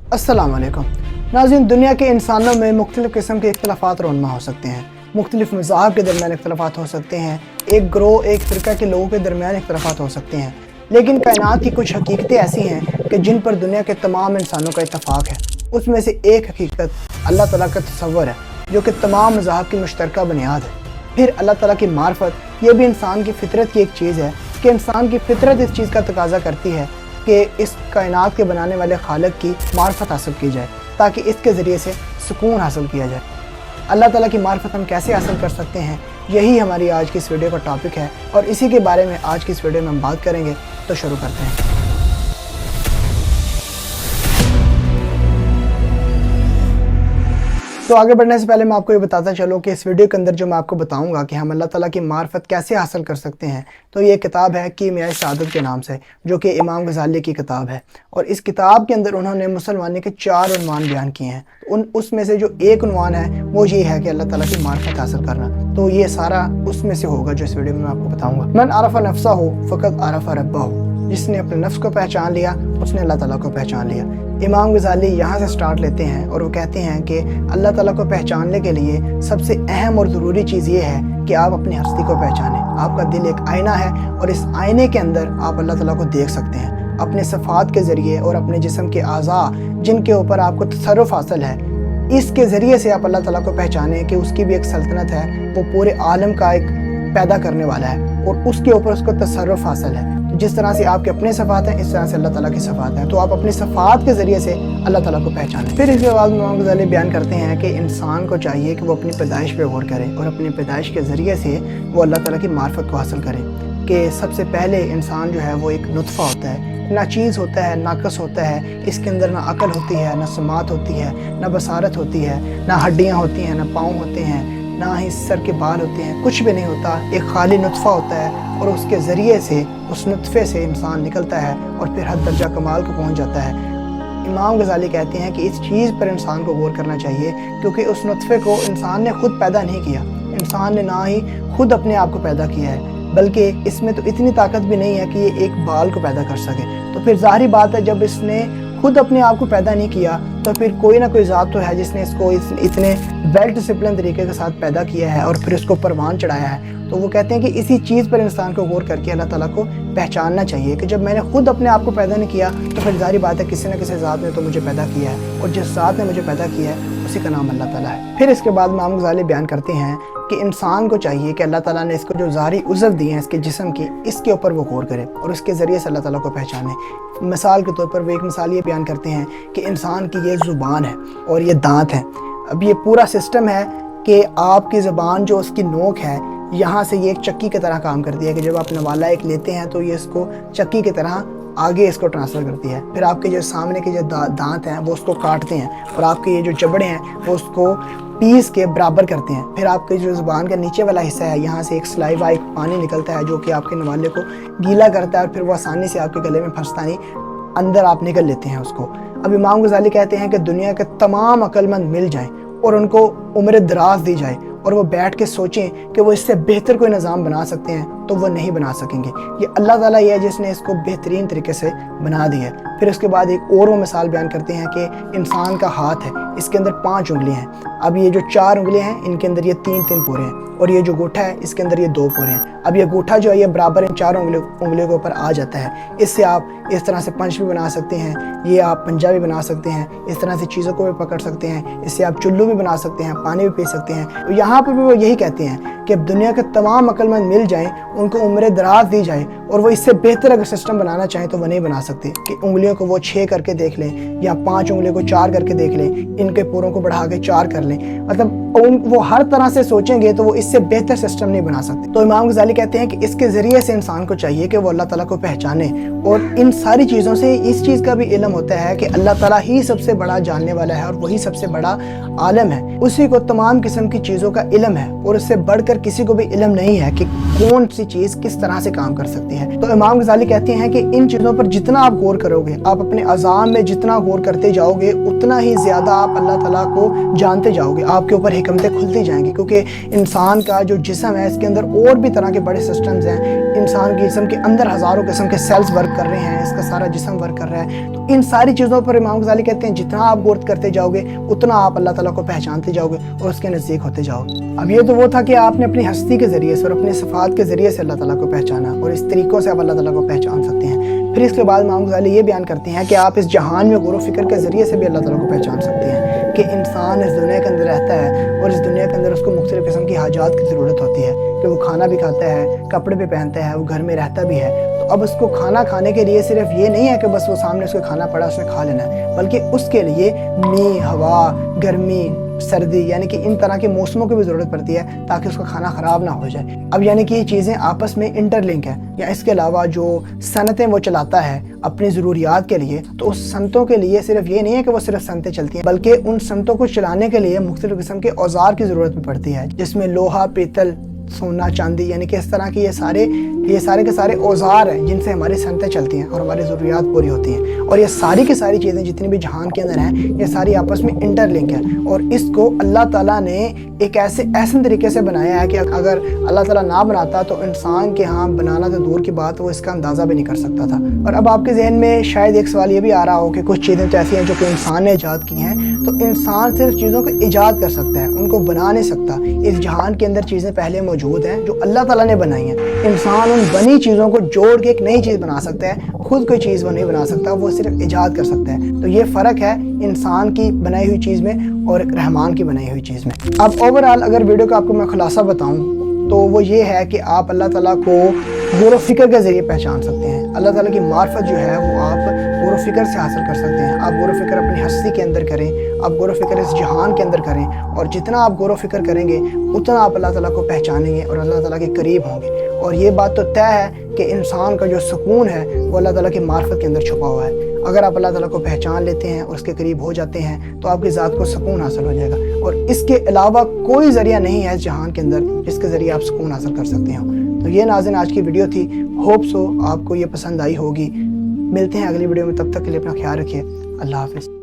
अस्सलाम वालेकुम नाज़रीन, दुनिया के इंसानों में मुख्तलिफ़ किस्म के इख्तलाफात रोनमा हो सकते हैं। मुख्तलिफ़ मज़ाहब के दरमियान इख्तलाफात हो सकते हैं, एक ग्रोह एक फ़िरका के लोगों के दरमियान इख्तलाफात हो सकते हैं। लेकिन कायनात की कुछ हकीकतें ऐसी हैं कि जिन पर दुनिया के तमाम इंसानों का इत्तफ़ाक़ है। उसमें से एक हकीकत अल्लाह ताला का तसव्वुर है, जो कि तमाम मज़ाहब की मुश्तरका बुनियाद है। फिर अल्लाह ताला की मार्फत, ये भी इंसान की फ़ितरत की एक चीज़ है कि इंसान की फ़ितरत इस चीज़ का तकाज़ा करती है कि इस कायनात के बनाने वाले खालिक की मार्फत हासिल की जाए, ताकि इसके ज़रिए से सुकून हासिल किया जाए। अल्लाह ताला की मार्फत हम कैसे हासिल कर सकते हैं, यही हमारी आज की इस वीडियो का टॉपिक है और इसी के बारे में आज की इस वीडियो में हम बात करेंगे। तो शुरू करते हैं। तो आगे बढ़ने से पहले मैं आपको ये बताता चलूँ कि इस वीडियो के अंदर जो मैं आपको बताऊंगा कि हम अल्लाह ताला की मार्फत कैसे हासिल कर सकते हैं, तो ये किताब है कीमियाए सआदत के नाम से, जो कि इमाम गज़ाली की किताब है। और इस किताब के अंदर उन्होंने मुसलमानी के 4 उन्वान बयान किए हैं। उसमें से जो एक उन्वान है वो ये है कि अल्लाह ताला की मार्फत हासिल करना। तो ये सारा उसमें से होगा जो इस वीडियो में मैं आपको बताऊँगा। मन आरफ़ा नफ्सहु फ़क़द आरफ़ा रब्बहु, जिसने अपने नफ्स को पहचान लिया उसने अल्लाह ताला को पहचान लिया। इमाम गज़ाली यहाँ से स्टार्ट लेते हैं और वो कहते हैं कि अल्लाह ताला को पहचानने के लिए सबसे अहम और ज़रूरी चीज़ ये है कि आप अपनी हस्ती को पहचानें। आपका दिल एक आईना है और इस आईने के अंदर आप अल्लाह ताला को देख सकते हैं अपने सफ़ात के ज़रिए और अपने जिस्म के आज़ा जिनके ऊपर आपको तसर्रुफ़ हासिल है, इसके ज़रिए से आप अल्लाह ताला को पहचानें कि उसकी भी एक सल्तनत है, वो पूरे आलम का एक पैदा करने वाला है और उसके ऊपर उसको तसर्रुफ़ हासिल है। जिस तरह से आपके अपने सफ़ात हैं, इस तरह से अल्लाह ताला की सफ़ात हैं। तो आप अपनी सफ़ात के ज़रिए से अल्लाह ताला को पहचानें। फिर इसके बाद इमाम गज़ाली बयान करते हैं कि इंसान को चाहिए कि वो अपनी पैदाइश पे गौर करे और अपनी पैदाइश के ज़रिए से वो अल्लाह ताला की मार्फत को हासिल करे। कि सबसे पहले इंसान जो है वो एक नुत्फ़ा होता है, नाचीज़ होता है, नाकस होता है। इसके अंदर ना अकल होती है, ना समात होती है, ना बसारत होती है, ना हड्डियाँ होती हैं, ना पाँव होते हैं, ना ही सर के बाल होते हैं, कुछ भी नहीं होता। एक खाली नुत्फ़ा होता है और उसके ज़रिए से, उस नुत्फ़े से इंसान निकलता है और फिर हद दर्जा कमाल को पहुंच जाता है। इमाम गज़ाली कहते हैं कि इस चीज़ पर इंसान को गौर करना चाहिए, क्योंकि उस नुत्फ़े को इंसान ने खुद पैदा नहीं किया। इंसान ने ना ही खुद अपने आप को पैदा किया है, बल्कि इसमें तो इतनी ताकत भी नहीं है कि ये एक बाल को पैदा कर सके। तो फिर ज़ाहिर बात है, जब इसने खुद अपने आप को पैदा नहीं किया तो फिर कोई ना कोई ज़ात तो है जिसने इसको इतने वेल डिसिप्लिन तरीके के साथ पैदा किया है और फिर उसको परवान चढ़ाया है। तो वो कहते हैं कि इसी चीज़ पर इंसान को गौर करके अल्लाह ताला को पहचानना चाहिए कि जब मैंने खुद अपने आप को पैदा नहीं किया तो फिर ज़ाहिर बात है किसी न किसी ज़ात ने तो मुझे पैदा किया है, और जिस ज़ात ने मुझे पैदा किया है उसी का नाम अल्लाह ताला है। फिर इसके बाद इमाम गज़ाली बयान करते हैं कि इंसान को चाहिए कि अल्लाह ताला ने इसको जो ज़ाहरी उज़व दिए हैं इसके जिस्म की, इसके ऊपर वो गौर करे और उसके ज़रिए से अल्लाह ताला को पहचाने। मिसाल के तौर पर वो एक मिसाल ये बयान करते हैं कि इंसान की ये ज़ुबान है और ये दांत हैं। अब ये पूरा सिस्टम है कि आपकी ज़बान जो उसकी नोक है, यहाँ से ये एक चक्की की तरह काम करती है कि जब आप नवाला एक लेते हैं तो ये इसको चक्की की तरह आगे इसको ट्रांसफ़र करती है। फिर आपके जो सामने के जो दांत हैं वो उसको काटते हैं और आपके ये जो जबड़े हैं वो उसको पीस के बराबर करते हैं। फिर आपके जो ज़ुबान का नीचे वाला हिस्सा है, यहाँ से एक सलाइवा, एक पानी निकलता है जो कि आपके नवाले को गीला करता है और फिर वो आसानी से आपके गले में फंसता नहीं, अंदर आप निकल लेते हैं उसको। अब इमाम गज़ाली कहते हैं कि दुनिया के तमाम अक्लमंद मिल जाएं और उनको उम्र दराज दी जाए और वो बैठ के सोचें कि वो इससे बेहतर कोई निज़ाम बना सकते हैं तो वो नहीं बना सकेंगे। ये अल्लाह ताला ही है जिसने इसको बेहतरीन तरीके से बना दिया है। फिर उसके बाद एक और वो मिसाल बयान करते हैं कि इंसान का हाथ है, इसके अंदर 5 उंगलियां हैं। अब ये जो 4 उंगलियां हैं इनके अंदर ये 3-3 पोरे हैं और ये जो अंगूठा है इसके अंदर ये 2 पोरे हैं। अब ये अंगूठा जो है ये बराबर इन 4 उंगलियों के ऊपर आ जाता है। इससे आप इस तरह से पंच भी बना सकते हैं, ये आप पंजा भी बना सकते हैं, इस तरह से चीज़ों को भी पकड़ सकते हैं, इससे आप चुल्लू भी बना सकते हैं, पानी भी पी सकते हैं। तो यहाँ पर भी वो यही कहते हैं कि अब दुनिया के तमाम अक्लमंद मिल जाएं, उनको उम्र दराज दी जाए और वो इससे बेहतर अगर सिस्टम बनाना चाहें तो वो नहीं बना सकते कि उंगलियों को वो 6 करके देख लें या 5 उंगलियों को 4 करके देख लें, इनके पूरों को बढ़ा के 4 कर लें। मतलब वो हर तरह से सोचेंगे तो वो इससे बेहतर सिस्टम नहीं बना सकते। तो इमाम गज़ाली कहते हैं कि इसके ज़रिए से इंसान को चाहिए कि वो अल्लाह ताला को पहचाने और इन सारी चीज़ों से इस चीज़ का भी इल्म होता है कि अल्लाह ताला ही सबसे बड़ा जानने वाला है और वही सबसे बड़ा आलम है। उसी को तमाम किस्म की चीज़ों का इल्म है और उससे बढ़कर किसी को भी इल्म नहीं है कि कौन सी चीज़ किस तरह से काम कर सकती है। तो इमाम गज़ाली कहते हैं कि इन चीज़ों पर जितना आप गौर करोगे, आप अपने अज़ाम में जितना गौर करते जाओगे, उतना ही ज़्यादा आप अल्लाह ताला को जानते जाओगे, आपके ऊपर हिकमतें खुलती जाएंगी। क्योंकि इंसान का जो जिस्म है इसके अंदर और भी तरह के बड़े सिस्टम्स हैं। इंसान के जिस्म के अंदर हज़ारों किस्म के सेल्स वर्क कर रहे हैं, इसका सारा जिस्म वर्क कर रहा है। तो इन सारी चीज़ों पर इमाम गज़ाली कहते हैं जितना आप गौर करते जाओगे उतना आप अल्लाह ताला को पहचानते जाओगे और उसके नज़दीक होते जाओगे। अब ये तो वो था कि आपने अपनी हस्ती के ज़रिए से और अपने सिफ़ात के ज़रिए से अल्लाह ताला को पहचाना, और इस तरीक़ों से आप अल्लाह ताला को पहचान सकते हैं। फिर इसके बाद इमाम गज़ाली ये बयान करते हैं कि आप इस जहान में गौर व फ़िक्र के ज़रिए से भी अल्लाह ताला को पहचान सकते हैं कि इंसान इस दुनिया के अंदर रहता है और इस दुनिया के अंदर उसको मुख्तलिफ़ किस्म की हाजात की ज़रूरत होती है कि वो खाना भी खाता है, कपड़े भी पहनता है, वो घर में रहता भी है। तो अब उसको खाना खाने के लिए सिर्फ ये नहीं है कि बस वो सामने उसको खाना पड़ा उसने खा लेना है, बल्कि उसके लिए मी, हवा, गर्मी, सर्दी यानी कि इन तरह के मौसमों की भी ज़रूरत पड़ती है ताकि उसका खाना ख़राब ना हो जाए। अब यानी कि ये चीज़ें आपस में इंटरलिंक है। या इसके अलावा जो सनतें वो चलाता है अपनी ज़रूरियात के लिए, तो उस सनतों के लिए सिर्फ ये नहीं है कि वो सिर्फ सनतें चलती हैं, बल्कि उन सनतों को चलाने के लिए मुख्तलिफ़ किस्म के औजार की ज़रूरत भी पड़ती है, जिसमें लोहा, पीतल, सोना, चांदी यानी कि इस तरह की ये सारे के सारे औजार हैं जिनसे हमारी सनतें चलती हैं और हमारी ज़रूरियात पूरी होती हैं। और ये सारी की सारी चीज़ें जितनी भी जहान के अंदर हैं ये सारी आपस में इंटरलिंक है, और इसको अल्लाह ताला ने एक ऐसे तरीके से बनाया है कि अगर अल्लाह ताला ना बनाता तो इंसान के यहाँ बनाना तो दूर की बात, वो इसका अंदाज़ा भी नहीं कर सकता था। और अब आपके जहन में शायद एक सवाल ये भी आ रहा हो कि कुछ चीज़ें तो ऐसी हैं जो कि इंसान ने ईजाद की हैं, तो इंसान सिर्फ चीज़ों को ईजाद कर सकता है, उनको बना नहीं सकता। इस जहान के अंदर चीज़ें पहले मौजूद हैं जो अल्लाह ताला ने बनाई हैं। इंसान उन बनी चीज़ों को जोड़ के एक नई चीज़ बना सकता है, खुद कोई चीज़ वो नहीं बना सकता, वो सिर्फ ईजाद कर सकता है। तो ये फ़र्क है इंसान की बनाई हुई चीज़ में और एक रहमान की बनाई हुई चीज़ में। अब ओवरऑल अगर वीडियो का आपको मैं खुलासा बताऊं तो वो ये है कि आप अल्लाह ताला को गौर व फ़िक्र के ज़रिए पहचान सकते हैं। अल्लाह ताला की मार्फत जो है वो आप गौर व फ़िक्र से हासिल कर सकते हैं। आप गौर व फ़िक्र अपनी हस्ती के अंदर करें, आप गौर व फ़िक्र इस जहान के अंदर करें, और जितना आप गौर व फ़िक्र करेंगे उतना आप अल्लाह ताला को पहचानेंगे और अल्लाह ताला के करीब होंगे। और ये बात तो तय है कि इंसान का जो सुकून है वो अल्लाह ताला की मार्फत के अंदर छुपा हुआ है। अगर आप अल्लाह ताला को पहचान लेते हैं और उसके करीब हो जाते हैं तो आपकी ज़ात को सुकून हासिल हो जाएगा, और इसके अलावा कोई ज़रिया नहीं है इस जहान के अंदर जिसके ज़रिए आप सुकून हासिल कर सकते हो। तो ये नाज़रीन आज की वीडियो थी, होप सो आपको ये पसंद आई होगी। मिलते हैं अगली वीडियो में, तब तक के लिए अपना ख्याल रखिए। अल्लाह हाफ़िज़।